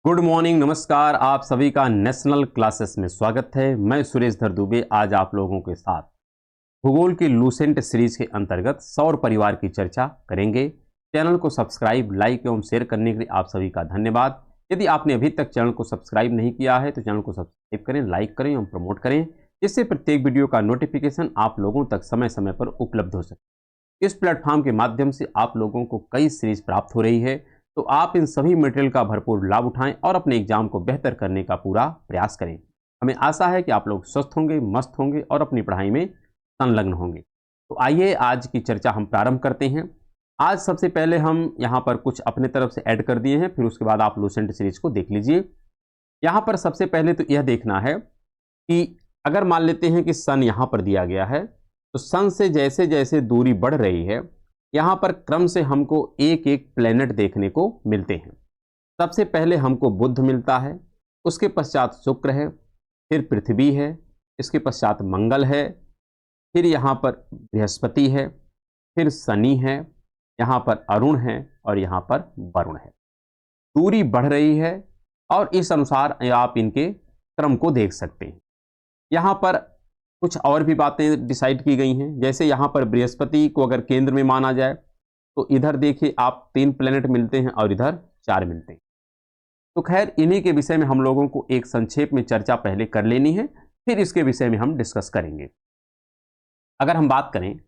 Good morning, नमस्कार। आप सभी का नेशनल क्लासेस में स्वागत है। मैं सुरेश धर दुबे आज आप लोगों के साथ भूगोल की लूसेंट सीरीज के अंतर्गत सौर परिवार की चर्चा करेंगे। चैनल को सब्सक्राइब, लाइक एवं शेयर करने के लिए आप सभी का धन्यवाद। यदि आपने अभी तक चैनल को सब्सक्राइब नहीं किया है तो चैनल को सब्सक्राइब करें, लाइक करें एवं प्रमोट करें, जिससे प्रत्येक वीडियो का नोटिफिकेशन आप लोगों तक समय समय पर उपलब्ध हो सके। इस प्लेटफॉर्म के माध्यम से आप लोगों को कई सीरीज प्राप्त हो रही है, तो आप इन सभी मटेरियल का भरपूर लाभ उठाएं और अपने एग्जाम को बेहतर करने का पूरा प्रयास करें। हमें आशा है कि आप लोग स्वस्थ होंगे, मस्त होंगे और अपनी पढ़ाई में संलग्न होंगे। तो आइए आज की चर्चा हम प्रारंभ करते हैं। आज सबसे पहले हम यहाँ पर कुछ अपने तरफ से ऐड कर दिए हैं, फिर उसके बाद आप लूसेंट सीरीज को देख लीजिए। यहाँ पर सबसे पहले तो यह देखना है कि अगर मान लेते हैं कि सन यहाँ पर दिया गया है, तो सन से जैसे जैसे दूरी बढ़ रही है, यहाँ पर क्रम से हमको एक एक प्लेनेट देखने को मिलते हैं। सबसे पहले हमको बुध मिलता है, उसके पश्चात शुक्र है, फिर पृथ्वी है, इसके पश्चात मंगल है, फिर यहाँ पर बृहस्पति है, फिर शनि है, यहाँ पर अरुण है और यहाँ पर वरुण है। दूरी बढ़ रही है और इस अनुसार आप इनके क्रम को देख सकते हैं। यहाँ पर कुछ और भी बातें डिसाइड की गई हैं, जैसे यहाँ पर बृहस्पति को अगर केंद्र में माना जाए तो इधर देखिए आप 3 प्लेनेट मिलते हैं और इधर 4 मिलते हैं। तो खैर इन्हीं के विषय में हम लोगों को एक संक्षेप में चर्चा पहले कर लेनी है, फिर इसके विषय में हम डिस्कस करेंगे। अगर हम बात करें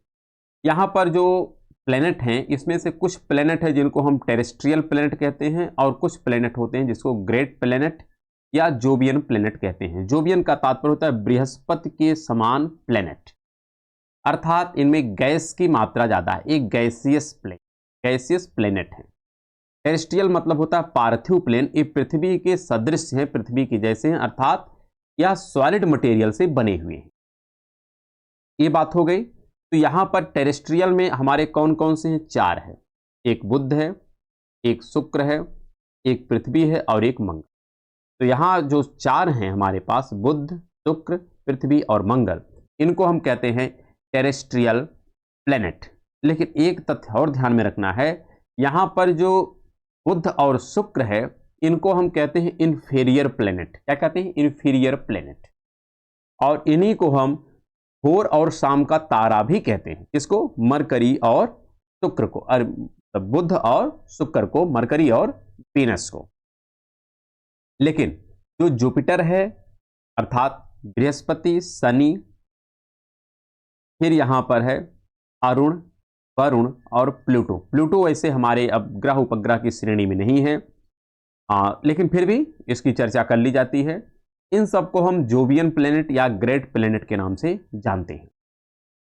यहाँ पर जो प्लेनेट हैं, इसमें से कुछ प्लेनेट है जिनको हम टेरेस्ट्रियल प्लेनेट कहते हैं और कुछ प्लेनेट होते हैं जिसको ग्रेट प्लेनेट या जोवियन प्लेनेट कहते हैं। जोवियन का तात्पर्य होता है बृहस्पति के समान प्लेनेट, अर्थात इनमें गैस की मात्रा ज्यादा है, एक गैसियस प्लेनेट है। टेरेस्ट्रियल मतलब होता है पार्थिव प्लेन, ये पृथ्वी के सदृश हैं, पृथ्वी के जैसे हैं, अर्थात यह सॉलिड मटेरियल से बने हुए हैं। ये बात हो गई। तो यहां पर टेरेस्ट्रियल में हमारे कौन कौन से हैं? 4 है। एक बुध है, एक शुक्र है, एक पृथ्वी है और एक मंगल। तो यहाँ जो 4 हैं हमारे पास, बुध, शुक्र, पृथ्वी और मंगल, इनको हम कहते हैं टेरेस्ट्रियल प्लेनेट। लेकिन एक तथ्य और ध्यान में रखना है, यहाँ पर जो बुध और शुक्र है इनको हम कहते हैं इंफीरियर प्लेनेट। क्या कहते हैं? Inferior planet. और इन्हीं को हम भोर और शाम का तारा भी कहते हैं। किसको? मरकरी और शुक्र को, बुध और शुक्र को, मरकरी और वीनस को। लेकिन जो जुपिटर है अर्थात बृहस्पति, शनि, फिर यहां पर है अरुण, वरुण और प्लूटो। प्लूटो वैसे हमारे अब ग्रह उपग्रह की श्रेणी में नहीं है, लेकिन फिर भी इसकी चर्चा कर ली जाती है। इन सबको हम जोवियन प्लेनेट या ग्रेट प्लेनेट के नाम से जानते हैं।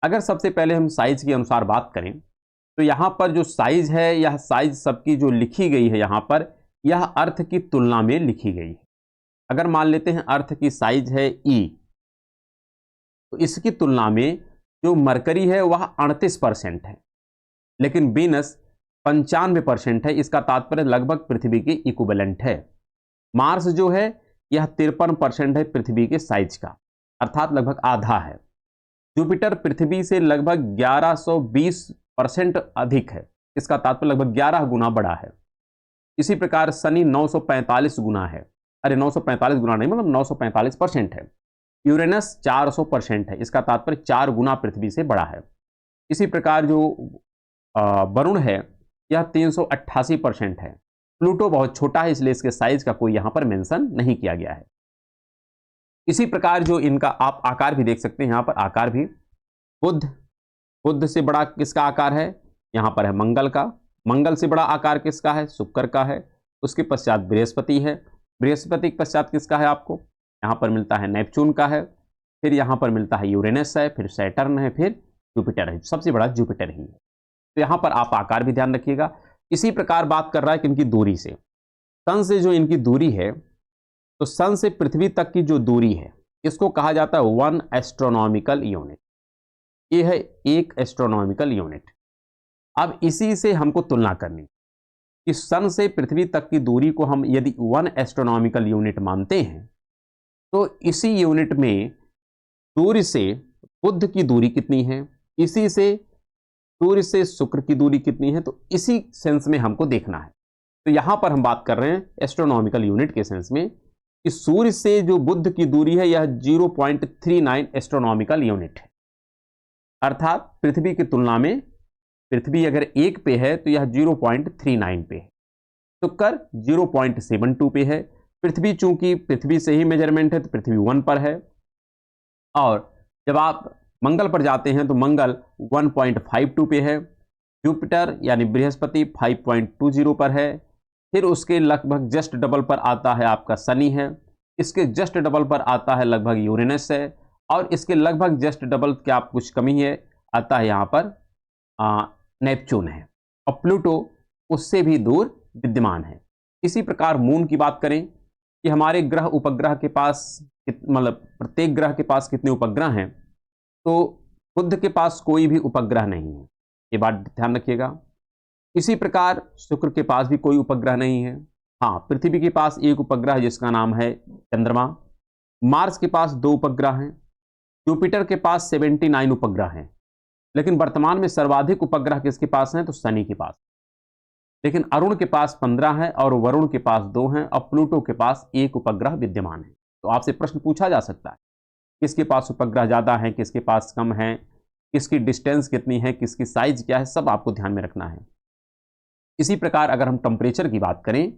अगर सबसे पहले हम साइज के अनुसार बात करें तो यहां पर जो साइज है, यह साइज सबकी जो लिखी गई है यहां पर, यह अर्थ की तुलना में लिखी गई है। अगर मान लेते हैं अर्थ की साइज है E, तो इसकी तुलना में जो मरकरी है वह 38% है, लेकिन वीनस 95% है। इसका तात्पर्य लगभग पृथ्वी के इक्विवेलेंट है। मार्स जो है यह 53% है पृथ्वी के साइज का, अर्थात लगभग आधा है। जुपिटर पृथ्वी से लगभग 1120% अधिक है, इसका तात्पर्य लगभग 11 गुना बड़ा है। इसी प्रकार शनि 945 गुना है, 945 गुना नहीं, मतलब 945% है। यूरेनस 400% है, इसका तात्पर्य 4 गुना पृथ्वी से बड़ा है। इसी प्रकार जो वरुण है यह 388% है। प्लूटो बहुत छोटा है, इसलिए इसके साइज का कोई यहां पर मेंशन नहीं किया गया है। इसी प्रकार जो इनका आप आकार भी देख सकते हैं, यहां पर आकार भी बुध से बड़ा किसका आकार है? यहां पर है मंगल का। मंगल से बड़ा आकार किसका है? शुक्र का है। उसके पश्चात बृहस्पति है। बृहस्पति के पश्चात किसका है? आपको यहां पर मिलता है नेपच्यून का है, फिर यहां पर मिलता है यूरेनस है, फिर सैटर्न है, फिर जुपिटर है। सबसे बड़ा जुपिटर ही है। तो यहां पर आप आकार भी ध्यान रखिएगा। इसी प्रकार बात कर रहा है कि इनकी दूरी से, सन से जो इनकी दूरी है, तो सन से पृथ्वी तक की जो दूरी है इसको कहा जाता है 1 एस्ट्रोनॉमिकल यूनिट। ये है 1 एस्ट्रोनॉमिकल यूनिट। अब इसी से हमको तुलना करनी कि सन से पृथ्वी तक की दूरी को हम यदि 1 एस्ट्रोनॉमिकल यूनिट मानते हैं, तो इसी यूनिट में सूर्य से बुध की दूरी कितनी है, इसी से सूर्य से शुक्र की दूरी कितनी है, तो इसी सेंस में हमको देखना है। तो यहां पर हम बात कर रहे हैं एस्ट्रोनॉमिकल यूनिट के सेंस में कि सूर्य से जो बुध की दूरी है यह 0.39 एस्ट्रोनॉमिकल यूनिट है। अर्थात पृथ्वी की तुलना में पृथ्वी अगर 1 पे है तो यह 0.39 पे है, शुक्र 0.72 पे है। पृथ्वी चूंकि पृथ्वी से ही मेजरमेंट है तो पृथ्वी 1 पर है, और जब आप मंगल पर जाते हैं तो मंगल 1.52 पे है। जुपिटर यानी बृहस्पति 5.20 पर है। फिर उसके लगभग जस्ट डबल पर आता है आपका शनि है, इसके जस्ट डबल पर आता है लगभग यूरेनस है, और इसके लगभग जस्ट डबल क्या आप कुछ कमी है आता है यहाँ पर नेपच्यून है, और प्लूटो उससे भी दूर विद्यमान है। इसी प्रकार मून की बात करें कि हमारे ग्रह उपग्रह के पास मतलब प्रत्येक ग्रह के पास कितने उपग्रह हैं, तो बुध के पास कोई भी उपग्रह नहीं है, ये बात ध्यान रखिएगा। इसी प्रकार शुक्र के पास भी कोई उपग्रह नहीं है। हाँ, पृथ्वी के पास एक उपग्रह है जिसका नाम है चंद्रमा। मार्स के पास 2 उपग्रह हैं। जुपिटर के पास 79 उपग्रह हैं। लेकिन वर्तमान में सर्वाधिक उपग्रह किसके पास हैं, तो शनि के पास। लेकिन अरुण के पास 15 है और वरुण के पास 2 हैं, और प्लूटो के पास 1 उपग्रह विद्यमान है। तो आपसे प्रश्न पूछा जा सकता है किसके पास उपग्रह ज़्यादा है, किसके पास कम है, किसकी डिस्टेंस कितनी है, किसकी साइज क्या है, सब आपको ध्यान में रखना है। इसी प्रकार अगर हम टेम्परेचर की बात करें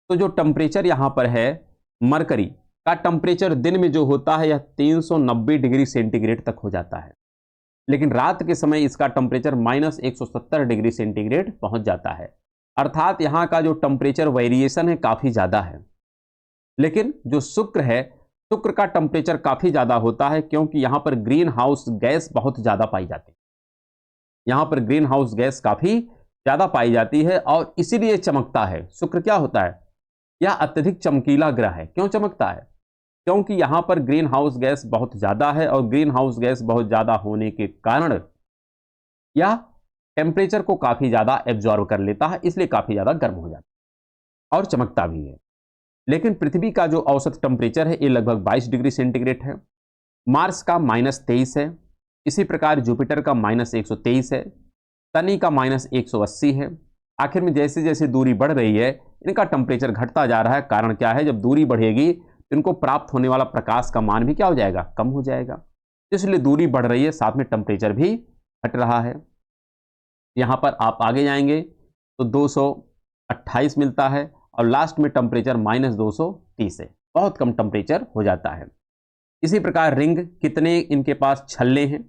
तो जो टेम्परेचर यहाँ पर है, मरकरी का टेम्परेचर दिन में जो होता है यह 390 डिग्री सेंटीग्रेड तक हो जाता है, लेकिन रात के समय इसका टेम्परेचर -170 डिग्री सेंटीग्रेड पहुंच जाता है। अर्थात यहाँ का जो टेम्परेचर वेरिएशन है काफ़ी ज़्यादा है। लेकिन जो शुक्र है, शुक्र का टेम्परेचर काफ़ी ज़्यादा होता है, क्योंकि यहाँ पर ग्रीन हाउस गैस बहुत ज़्यादा पाई जाती है। यहाँ पर ग्रीन हाउस गैस काफ़ी ज़्यादा पाई जाती है और इसीलिए चमकता है। शुक्र क्या होता है, यह अत्यधिक चमकीला ग्रह है। क्यों चमकता है, क्योंकि यहाँ पर ग्रीन हाउस गैस बहुत ज़्यादा है, और ग्रीन हाउस गैस बहुत ज़्यादा होने के कारण यह टेम्परेचर को काफ़ी ज़्यादा एब्जॉर्ब कर लेता है, इसलिए काफ़ी ज़्यादा गर्म हो जाता है और चमकता भी है। लेकिन पृथ्वी का जो औसत टेम्परेचर है ये लगभग 22 डिग्री सेंटीग्रेड है। मार्स का -23 है। इसी प्रकार जुपिटर का -123 है। शनि का -180 है। आखिर में जैसे जैसे दूरी बढ़ रही है इनका टेम्परेचर घटता जा रहा है। कारण क्या है, जब दूरी बढ़ेगी तो इनको प्राप्त होने वाला प्रकाश का मान भी क्या हो जाएगा, कम हो जाएगा। इसलिए दूरी बढ़ रही है, साथ में टेम्परेचर भी घट रहा है। यहाँ पर आप आगे जाएंगे तो 228 मिलता है, और लास्ट में टेम्परेचर -230 है, बहुत कम टेम्परेचर हो जाता है। इसी प्रकार रिंग, कितने इनके पास छल्ले हैं,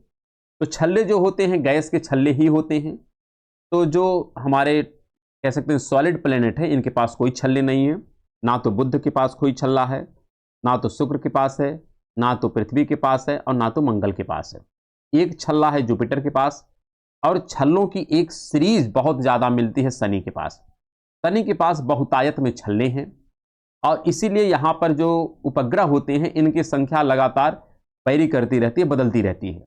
तो छल्ले जो होते हैं गैस के छल्ले ही होते हैं। तो जो हमारे कह सकते हैं सॉलिड प्लेनेट है इनके पास कोई छल्ले नहीं है। ना तो बुध के पास कोई छल्ला है, ना तो शुक्र के पास है, ना तो पृथ्वी के पास है, और ना तो मंगल के पास है। एक छल्ला है जुपिटर के पास, और छल्लों की एक सीरीज बहुत ज़्यादा मिलती है शनि के पास। शनि के पास बहुतायत में छल्ले हैं, और इसीलिए यहाँ पर जो उपग्रह होते हैं इनकी संख्या लगातार वेरी करती रहती है, बदलती रहती है।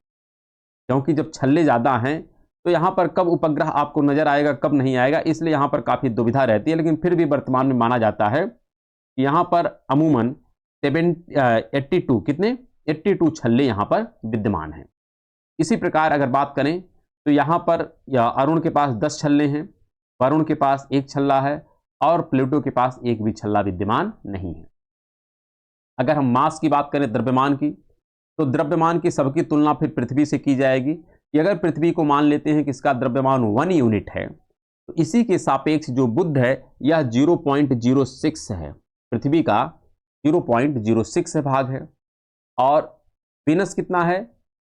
क्योंकि जब छल्ले ज़्यादा हैं तो यहाँ पर कब उपग्रह आपको नजर आएगा कब नहीं आएगा, इसलिए यहाँ पर काफ़ी दुविधा रहती है। लेकिन फिर भी वर्तमान में माना जाता है कि यहाँ पर अमूमन 82 कितने 82 छल्ले यहाँ पर विद्यमान हैं। इसी प्रकार अगर बात करें तो यहाँ पर अरुण के पास 10 छल्ले हैं, वरुण के पास 1 छल्ला है, और प्लूटो के पास एक भी छल्ला विद्यमान नहीं है। अगर हम मास की बात करें, द्रव्यमान की, तो द्रव्यमान की सबकी तुलना फिर पृथ्वी से की जाएगी कि अगर पृथ्वी को मान लेते हैं कि इसका द्रव्यमान 1 यूनिट है, तो इसी के सापेक्ष जो बुध है यह 0.06 है, पृथ्वी का 0.06 भाग है। और वीनस कितना है,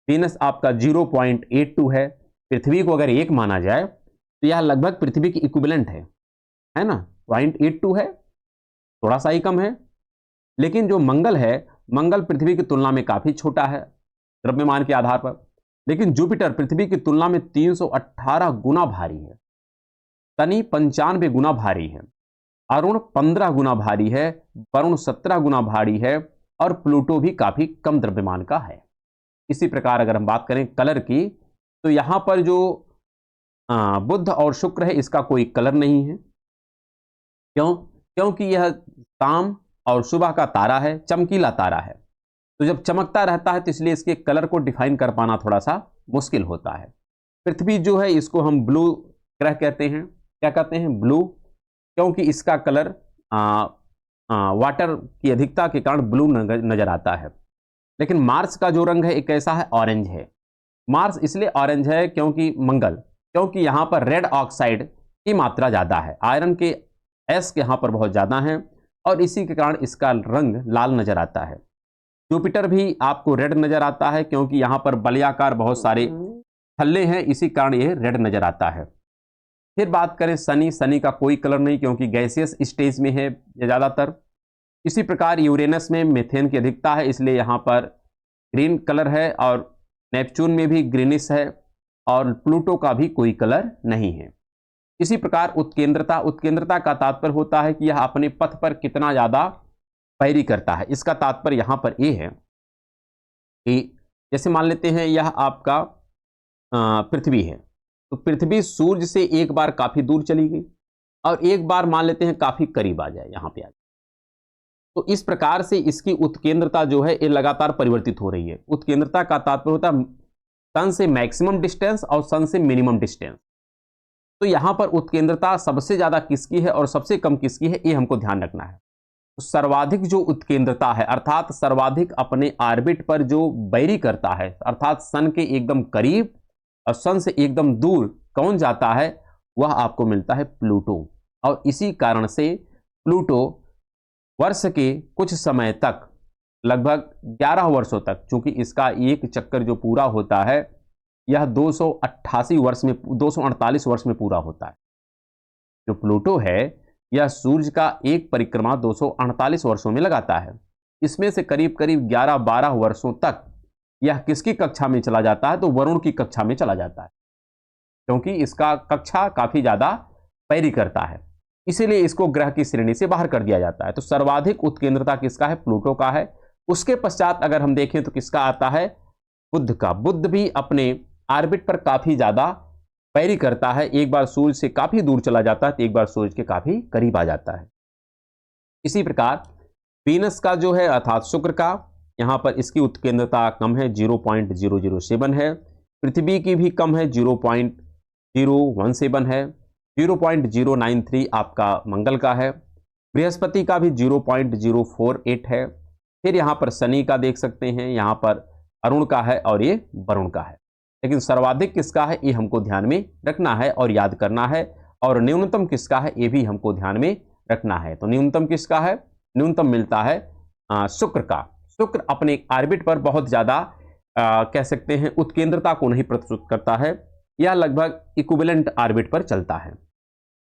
वीनस आपका 0.82 है। पृथ्वी को अगर 1 माना जाए तो यह लगभग पृथ्वी की इक्विवेलेंट है ना, 0.82 है, थोड़ा सा ही कम है। लेकिन जो मंगल है, मंगल पृथ्वी की तुलना में काफ़ी छोटा है द्रव्यमान के आधार पर। लेकिन जुपिटर पृथ्वी की तुलना में 318 गुना भारी है, शनि 95 गुना भारी है, अरुण 15 गुना भारी है, वरुण 17 गुना भारी है, और प्लूटो भी काफ़ी कम द्रव्यमान का है। इसी प्रकार अगर हम बात करें कलर की, तो यहाँ पर जो बुध और शुक्र है इसका कोई कलर नहीं है। क्यों, क्योंकि यह शाम और सुबह का तारा है, चमकीला तारा है। तो जब चमकता रहता है तो इसलिए इसके कलर को डिफाइन कर पाना थोड़ा सा मुश्किल होता है। पृथ्वी जो है इसको हम ब्लू ग्रह कहते हैं। क्या कहते हैं, ब्लू, क्योंकि इसका कलर वाटर की अधिकता के कारण ब्लू नजर आता है। लेकिन मार्स का जो रंग है एक कैसा है, ऑरेंज है। मार्स इसलिए ऑरेंज है क्योंकि यहाँ पर रेड ऑक्साइड की मात्रा ज़्यादा है, आयरन के एस यहाँ पर बहुत ज़्यादा है और इसी के कारण इसका रंग लाल नजर आता है। जुपिटर भी आपको रेड नजर आता है क्योंकि यहाँ पर बलयाकार बहुत सारे थल्ले हैं, इसी कारण ये रेड नजर आता है। फिर बात करें शनि का कोई कलर नहीं क्योंकि गैसियस स्टेज में है ये ज़्यादातर। इसी प्रकार यूरेनस में मीथेन की अधिकता है इसलिए यहाँ पर ग्रीन कलर है, और नेपच्यून में भी ग्रीनिश है, और प्लूटो का भी कोई कलर नहीं है। इसी प्रकार उत्केंद्रता का तात्पर्य होता है कि यह अपने पथ पर कितना ज़्यादा पैरी करता है। इसका तात्पर्य यहाँ पर ये है कि जैसे मान लेते हैं यह आपका पृथ्वी है, तो पृथ्वी सूर्य से एक बार काफी दूर चली गई और एक बार मान लेते हैं काफी करीब आ जाए, यहां पे आ जाए, तो इस प्रकार से इसकी उत्केंद्रता जो है ये लगातार परिवर्तित हो रही है। उत्केंद्रता का तात्पर्य होता है सन से मैक्सिमम डिस्टेंस और सन से मिनिमम डिस्टेंस। तो यहां पर उत्केंद्रता सबसे ज्यादा किसकी है और सबसे कम किसकी है, ये हमको ध्यान रखना है। तो सर्वाधिक जो उत्केंद्रता है अर्थात सर्वाधिक अपने ऑर्बिट पर जो बैरी करता है, अर्थात सन के एकदम करीब और सन से एकदम दूर कौन जाता है, वह आपको मिलता है प्लूटो। और इसी कारण से प्लूटो वर्ष के कुछ समय तक, लगभग 11 वर्षों तक, चूंकि इसका एक चक्कर जो पूरा होता है यह 248 वर्ष में पूरा होता है। जो प्लूटो है यह सूर्य का एक परिक्रमा 248 वर्षों में लगाता है। इसमें से करीब करीब 11-12 वर्षों तक यह किसकी कक्षा में चला जाता है, तो वरुण की कक्षा में चला जाता है, क्योंकि इसका कक्षा काफी ज्यादा पैरी करता है, इसीलिए इसको ग्रह की श्रेणी से बाहर कर दिया जाता है। तो सर्वाधिक उत्केंद्रता किसका है, प्लूटो का है। उसके पश्चात अगर हम देखें तो किसका आता है, बुध का। बुध भी अपने ऑर्बिट पर काफी ज्यादा पैरी करता है, एक बार सूर्य से काफी दूर चला जाता है तो एक बार सूर्य के काफी करीब आ जाता है। इसी प्रकार वीनस का जो है अर्थात शुक्र का, यहां पर इसकी उत्केंद्रता कम है, 0.007 है। पृथ्वी की भी कम है, 0.017 है। 0.093 आपका मंगल का है। बृहस्पति का भी 0.048 है। फिर यहाँ पर शनि का देख सकते हैं, यहाँ पर अरुण का है और ये वरुण का है। लेकिन सर्वाधिक किसका है ये हमको ध्यान में रखना है और याद करना है, और न्यूनतम किसका है ये भी हमको ध्यान में रखना है। तो न्यूनतम किसका है, न्यूनतम मिलता है शुक्र का। शुक्र अपने ऑर्बिट पर बहुत ज्यादा कह सकते हैं उत्केंद्रता को नहीं प्रस्तुत करता है, यह लगभग इक्विवेलेंट ऑर्बिट पर चलता है।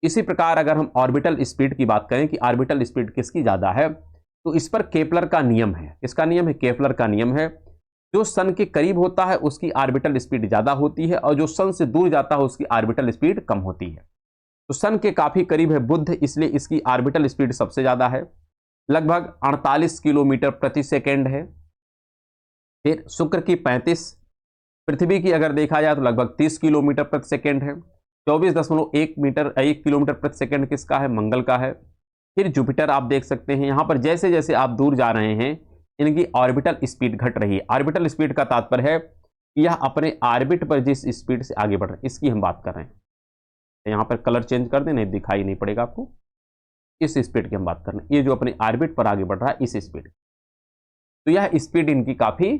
इसी प्रकार अगर हम ऑर्बिटल स्पीड की बात करें कि ऑर्बिटल स्पीड किसकी ज्यादा है, तो इस पर केपलर का नियम है। इसका नियम है, केपलर का नियम है। जो सन के करीब होता है उसकी ऑर्बिटल स्पीड ज्यादा होती है और जो सन से दूर जाता है उसकी ऑर्बिटल स्पीड कम होती है। तो सन के काफी करीब है बुध, इसलिए इसकी ऑर्बिटल स्पीड सबसे ज्यादा है, लगभग 48 किलोमीटर प्रति सेकेंड है। फिर शुक्र की 35, पृथ्वी की अगर देखा जाए तो लगभग 30 किलोमीटर प्रति सेकेंड है। 24.1 किलोमीटर प्रति सेकेंड किसका है, मंगल का है। फिर जुपिटर आप देख सकते हैं, यहां पर जैसे जैसे आप दूर जा रहे हैं इनकी ऑर्बिटल स्पीड घट रही है। ऑर्बिटल स्पीड का तात्पर्य है कि यह अपने ऑर्बिट पर जिस स्पीड से आगे बढ़ रहे हैं, इसकी हम बात कर रहे हैं। यहां पर कलर चेंज कर दें, नहीं दिखाई नहीं पड़ेगा आपको। इस स्पीड की हम बात कर रहे हैं, ये जो अपने ऑर्बिट पर आगे बढ़ रहा है इस स्पीड। तो यह स्पीड इनकी काफी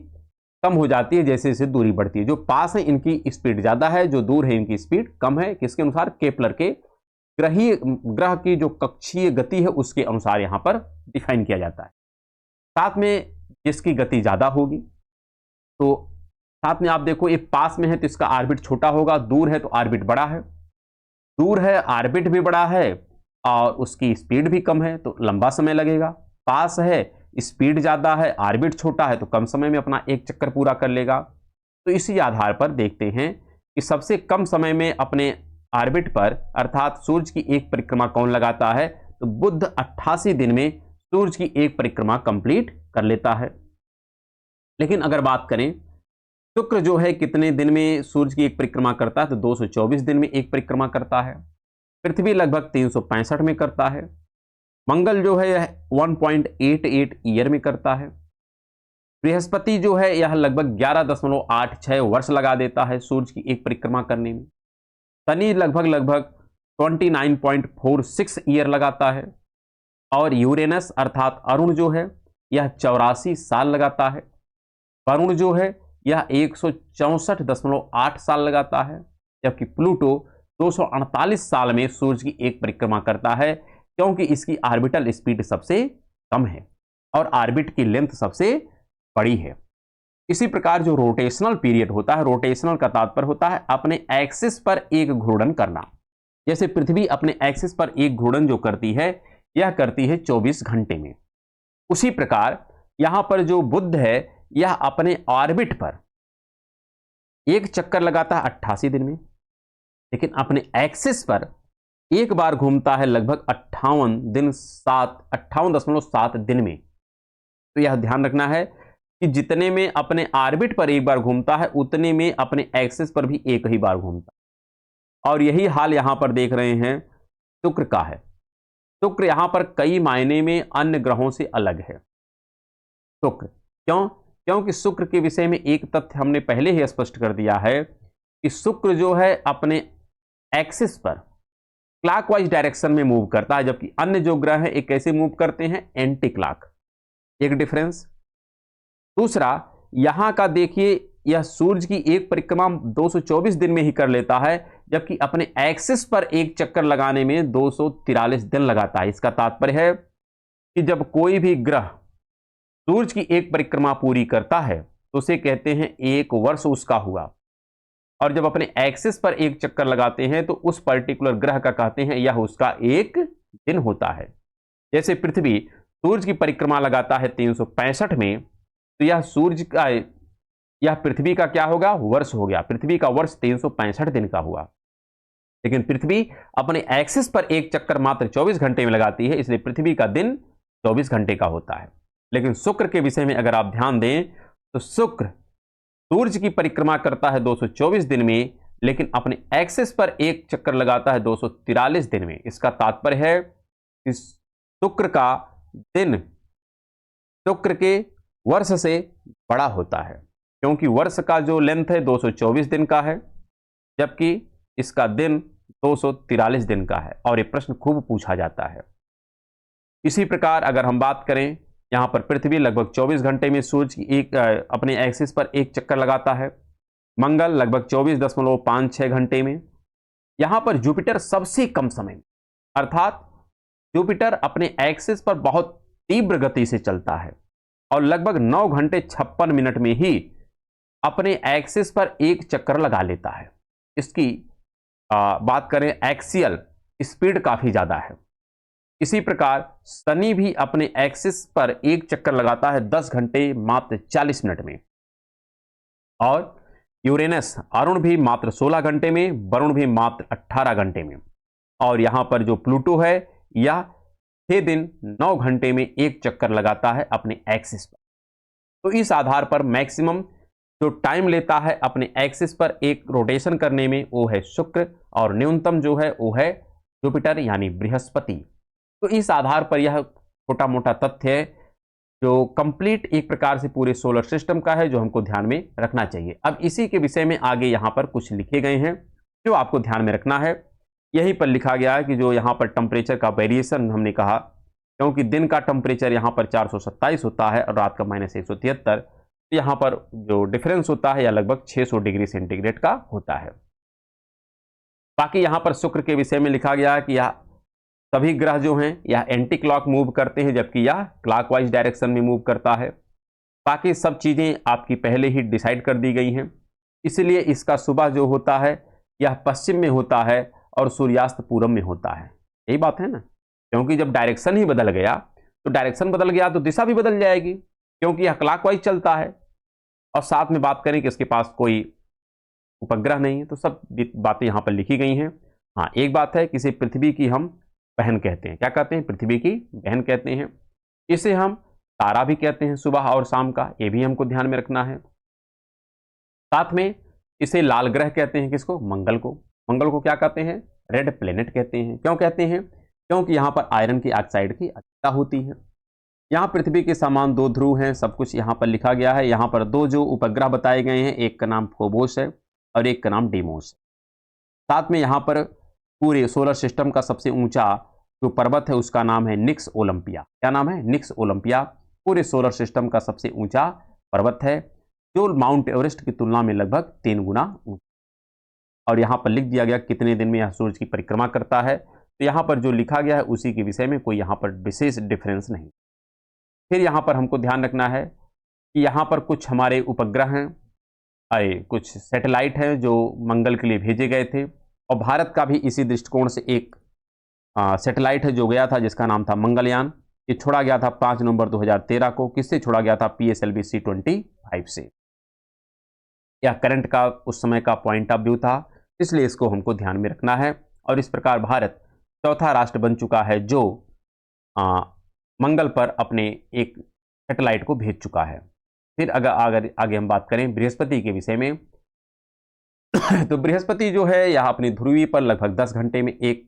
कम हो जाती है जैसे जैसे दूरी बढ़ती है। जो पास है इनकी स्पीड ज्यादा है, जो दूर है इनकी स्पीड कम है। किसके अनुसार, केपलर के ग्रह की जो कक्षीय गति है उसके अनुसार यहां पर डिफाइन किया जाता है। साथ में जिसकी गति ज्यादा होगी, तो साथ में आप देखो ये पास में है तो इसका ऑर्बिट छोटा होगा, दूर है तो ऑर्बिट बड़ा है। दूर है ऑर्बिट भी बड़ा है और उसकी स्पीड भी कम है तो लंबा समय लगेगा। पास है स्पीड ज्यादा है, ऑर्बिट छोटा है तो कम समय में अपना एक चक्कर पूरा कर लेगा। तो इसी आधार पर देखते हैं कि सबसे कम समय में अपने ऑर्बिट पर अर्थात सूर्य की एक परिक्रमा कौन लगाता है, तो बुध 88 दिन में सूर्य की एक परिक्रमा कंप्लीट कर लेता है। लेकिन अगर बात करें शुक्र जो है कितने दिन में सूर्य की एक परिक्रमा करता है, तो 224 दिन में एक परिक्रमा करता है। पृथ्वी लगभग 365 में करता है। मंगल जो है 1.88 ईयर में करता है। बृहस्पति जो है यह लगभग 11.86 वर्ष लगा देता है सूर्य की एक परिक्रमा करने में। शनि लगभग 29.46 ईयर लगाता है, और यूरेनस अर्थात अरुण जो है यह 84 साल लगाता है। वरुण जो है यह 164.8 साल लगाता है, जबकि प्लूटो 248 साल में सूर्य की एक परिक्रमा करता है, क्योंकि इसकी ऑर्बिटल स्पीड सबसे कम है और ऑर्बिट की लेंथ सबसे बड़ी है। इसी प्रकार जो रोटेशनल पीरियड होता है, रोटेशनल का तात्पर्य होता है अपने एक्सिस पर एक घूर्णन करना। जैसे पृथ्वी अपने एक्सिस पर एक घूर्णन जो करती है, यह करती है 24 घंटे में। उसी प्रकार यहां पर जो बुध है यह अपने ऑर्बिट पर एक चक्कर लगाता है 88 दिन में, लेकिन अपने एक्सिस पर एक बार घूमता है लगभग 58.7 दिन में। तो यह ध्यान रखना है कि जितने में अपने ऑर्बिट पर एक बार घूमता है, उतने में अपने एक्सिस पर भी एक ही बार घूमता है। और यही हाल यहां पर देख रहे हैं शुक्र का है। शुक्र यहां पर कई मायने में अन्य ग्रहों से अलग है। शुक्र क्योंकि शुक्र के विषय में एक तथ्य हमने पहले ही स्पष्ट कर दिया है कि शुक्र जो है अपने एक्सिस पर क्लॉकवाइज डायरेक्शन में मूव करता है, जबकि अन्य जो ग्रह हैं एक कैसे मूव करते हैं, एंटी क्लॉक। एक डिफरेंस। दूसरा, यहां का देखिए यह सूर्य की एक परिक्रमा 224 दिन में ही कर लेता है, जबकि अपने एक्सिस पर एक चक्कर लगाने में 243 दिन लगाता है। इसका तात्पर्य है कि जब कोई भी ग्रह सूर्य की एक परिक्रमा पूरी करता है तो उसे कहते हैं एक वर्ष उसका हुआ, और जब अपने एक्सिस पर एक चक्कर लगाते हैं तो उस पर्टिकुलर ग्रह का कहते हैं यह उसका एक दिन होता है। जैसे पृथ्वी सूर्य की परिक्रमा लगाता है 365 में, तो यह पृथ्वी का क्या होगा, वर्ष हो गया। पृथ्वी का वर्ष 365 दिन का हुआ, लेकिन पृथ्वी अपने एक्सिस पर एक चक्कर मात्र 24 घंटे में लगाती है, इसलिए पृथ्वी का दिन 24 घंटे का होता है। लेकिन शुक्र के विषय में अगर आप ध्यान दें तो शुक्र सूर्य की परिक्रमा करता है 224 दिन में, लेकिन अपने एक्सिस पर एक चक्कर लगाता है 243 दिन में। इसका तात्पर्य है कि शुक्र का दिन शुक्र के वर्ष से बड़ा होता है, क्योंकि वर्ष का जो लेंथ है 224 दिन का है, जबकि इसका दिन 243 दिन का है, और ये प्रश्न खूब पूछा जाता है। इसी प्रकार अगर हम बात करें, यहां पर पृथ्वी लगभग 24 घंटे में सूर्य की अपने एक्सिस पर एक चक्कर लगाता है। मंगल लगभग 24.56 घंटे में। यहां पर जुपिटर सबसे कम समय में, अर्थात जुपिटर अपने एक्सिस पर बहुत तीव्र गति से चलता है और लगभग 9 घंटे 56 मिनट में ही अपने एक्सिस पर एक चक्कर लगा लेता है। इसकी बात करें, एक्सियल स्पीड काफी ज्यादा है। इसी प्रकार शनि भी अपने एक्सिस पर एक चक्कर लगाता है 10 घंटे मात्र 40 मिनट में, और यूरेनस अरुण भी मात्र 16 घंटे में, वरुण भी मात्र 18 घंटे में, और यहां पर जो प्लूटो है यह 6 दिन 9 घंटे में एक चक्कर लगाता है अपने एक्सिस पर। तो इस आधार पर मैक्सिमम जो टाइम लेता है अपने एक्सिस पर एक रोटेशन करने में वो है शुक्र, और न्यूनतम जो है वो है जुपिटर यानी बृहस्पति। तो इस आधार पर यह छोटा मोटा तथ्य है जो कंप्लीट एक प्रकार से पूरे सोलर सिस्टम का है, जो हमको ध्यान में रखना चाहिए। अब इसी के विषय में आगे यहाँ पर कुछ लिखे गए हैं जो आपको ध्यान में रखना है। यहीं पर लिखा गया है कि जो यहाँ पर टेम्परेचर का वेरिएशन हमने कहा, क्योंकि दिन का टेम्परेचर यहाँ पर 427 होता है और रात का -173, तो यहाँ पर जो डिफरेंस होता है यह लगभग 600 डिग्री सेंटीग्रेड का होता है। बाकी यहाँ पर शुक्र के विषय में लिखा गया है कि यह सभी ग्रह जो हैं यह एंटी क्लॉक मूव करते हैं, जबकि यह क्लॉकवाइज डायरेक्शन में मूव करता है। बाकी सब चीज़ें आपकी पहले ही डिसाइड कर दी गई हैं, इसलिए इसका सुबह जो होता है यह पश्चिम में होता है और सूर्यास्त पूरब में होता है। यही बात है ना, क्योंकि जब डायरेक्शन ही बदल गया तो डायरेक्शन बदल गया तो दिशा भी बदल जाएगी, क्योंकि यह क्लॉकवाइज चलता है। और साथ में बात करें कि इसके पास कोई उपग्रह नहीं है, तो सब बातें यहाँ पर लिखी गई हैं। हाँ, एक बात है कि इसे पृथ्वी की हम बहन कहते हैं। क्या कहते हैं? पृथ्वी की बहन कहते हैं। इसे हम तारा भी कहते हैं सुबह और शाम का, ये भी हमको ध्यान में रखना है। साथ में इसे लाल ग्रह कहते हैं, किसको? मंगल को। मंगल को क्या कहते हैं? रेड प्लेनेट कहते हैं। क्यों कहते हैं? क्योंकि यहाँ पर आयरन की ऑक्साइड की अधिकता होती है। यहाँ पृथ्वी के समान 2 ध्रुव हैं, सब कुछ यहाँ पर लिखा गया है। यहाँ पर 2 जो उपग्रह बताए गए हैं, एक का नाम फोबोस है और एक का नाम डीमोस है। साथ में यहाँ पर पूरे सोलर सिस्टम का सबसे ऊंचा जो पर्वत है उसका नाम है निक्स ओलंपिया। क्या नाम है? निक्स ओलंपिया पूरे सोलर सिस्टम का सबसे ऊंचा पर्वत है, जो माउंट एवरेस्ट की तुलना में लगभग 3 गुना ऊंचा। और यहाँ पर लिख दिया गया कितने दिन में यह सूरज की परिक्रमा करता है, तो यहाँ पर जो लिखा गया है उसी के विषय में कोई यहाँ पर विशेष डिफरेंस नहीं। फिर यहाँ पर हमको ध्यान रखना है कि यहाँ पर कुछ हमारे उपग्रह हैं, कुछ सैटेलाइट हैं जो मंगल के लिए भेजे गए थे, और भारत का भी इसी दृष्टिकोण से एक सैटेलाइट है जो गया था जिसका नाम था मंगलयान। ये छोड़ा गया था 5 नवंबर 2013 को। किससे छोड़ा गया था? PSLV C-25 से। यह करंट का उस समय का पॉइंट ऑफ व्यू था, इसलिए इसको हमको ध्यान में रखना है। और इस प्रकार भारत चौथा राष्ट्र बन चुका है जो मंगल पर अपने एक सैटेलाइट को भेज चुका है। फिर अगर आगे हम बात करें बृहस्पति के विषय में तो बृहस्पति जो है यह अपनी ध्रुवी पर लगभग 10 घंटे में एक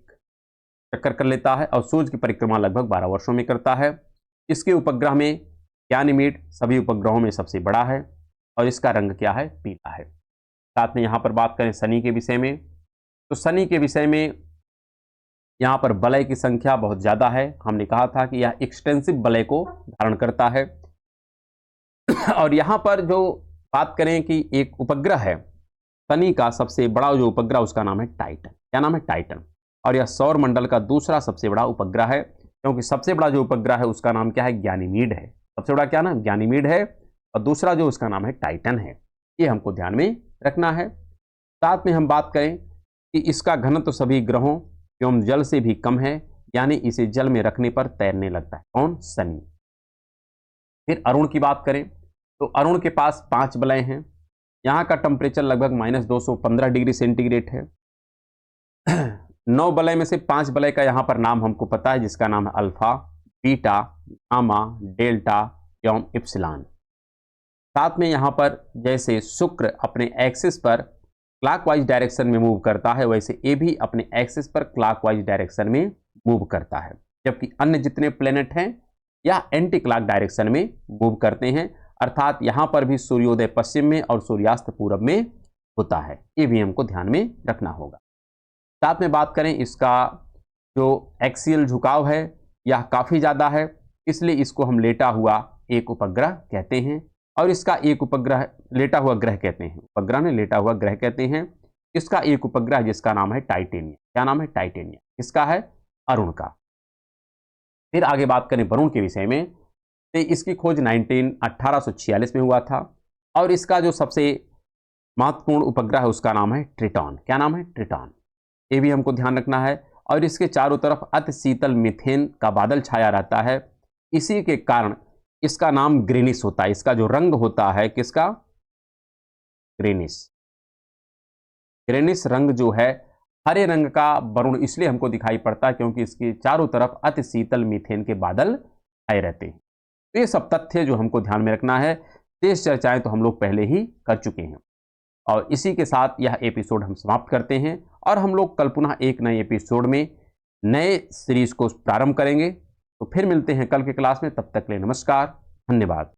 चक्कर कर लेता है और सूर्य की परिक्रमा लगभग 12 वर्षों में करता है। इसके उपग्रह में गैनीमेड सभी उपग्रहों में सबसे बड़ा है और इसका रंग क्या है? पीला है। साथ में यहाँ पर बात करें शनि के विषय में, तो शनि के विषय में यहाँ पर वलय की संख्या बहुत ज़्यादा है। हमने कहा था कि यह एक्सटेंसिव वलय को धारण करता है। और यहाँ पर जो बात करें कि एक उपग्रह है शनि का सबसे बड़ा जो उपग्रह उसका नाम है टाइटन। क्या नाम है? टाइटन। और यह सौर मंडल का दूसरा सबसे बड़ा उपग्रह है, क्योंकि सबसे बड़ा जो उपग्रह है उसका नाम क्या है? गैनीमेड है। सबसे बड़ा क्या नाम? गैनीमेड है। और दूसरा जो उसका नाम है टाइटन है। ये हमको ध्यान में रखना है। साथ में हम बात करें कि इसका घनत्व तो सभी ग्रहों एवं जल से भी कम है, यानी इसे जल में रखने पर तैरने लगता है। कौन? शनि। फिर अरुण की बात करें तो अरुण के पास 5 वलय हैं। यहाँ का टेम्परेचर लगभग -215 डिग्री सेंटीग्रेड है। 9 वलय में से 5 वलय का यहाँ पर नाम हमको पता है, जिसका नाम है अल्फा, बीटा, गामा, डेल्टा एवं इप्सिलॉन। साथ में यहाँ पर जैसे शुक्र अपने एक्सिस पर क्लॉकवाइज डायरेक्शन में मूव करता है, वैसे ये भी अपने एक्सिस पर क्लॉकवाइज डायरेक्शन में मूव करता है, जबकि अन्य जितने प्लेनेट हैं या एंटी क्लॉक डायरेक्शन में मूव करते हैं। अर्थात यहाँ पर भी सूर्योदय पश्चिम में और सूर्यास्त पूरब में होता है। ये भी हमको ध्यान में रखना होगा। साथ में बात करें इसका जो एक्सियल झुकाव है यह काफ़ी ज़्यादा है, इसलिए इसको हम लेटा हुआ एक उपग्रह कहते हैं। और इसका एक उपग्रह लेटा हुआ ग्रह कहते हैं, उपग्रह ने लेटा हुआ ग्रह कहते हैं। इसका एक उपग्रह जिसका नाम है टाइटेनियम। क्या नाम है? टाइटेनियम। किसका है? अरुण का। फिर आगे बात करें वरुण के विषय में, तो इसकी खोज 1846 में हुआ था। और इसका जो सबसे महत्वपूर्ण उपग्रह है उसका नाम है ट्रिटॉन। क्या नाम है? ट्रिटॉन। ये भी हमको ध्यान रखना है। और इसके चारों तरफ अति शीतल मीथेन का बादल छाया रहता है, इसी के कारण इसका नाम ग्रीनिश होता है। इसका जो रंग होता है किसका? ग्रीनिश। ग्रीनिश रंग जो है हरे रंग का वरुण इसलिए हमको दिखाई पड़ता है क्योंकि इसके चारों तरफ अति शीतल मीथेन के बादल छाए रहते हैं। तो ये सब तथ्य जो हमको ध्यान में रखना है। शेष चर्चाएं तो हम लोग पहले ही कर चुके हैं। और इसी के साथ यह एपिसोड हम समाप्त करते हैं और हम लोग कल पुनः एक नए एपिसोड में नए सीरीज को प्रारंभ करेंगे। तो फिर मिलते हैं कल के क्लास में। तब तक के लिए नमस्कार, धन्यवाद।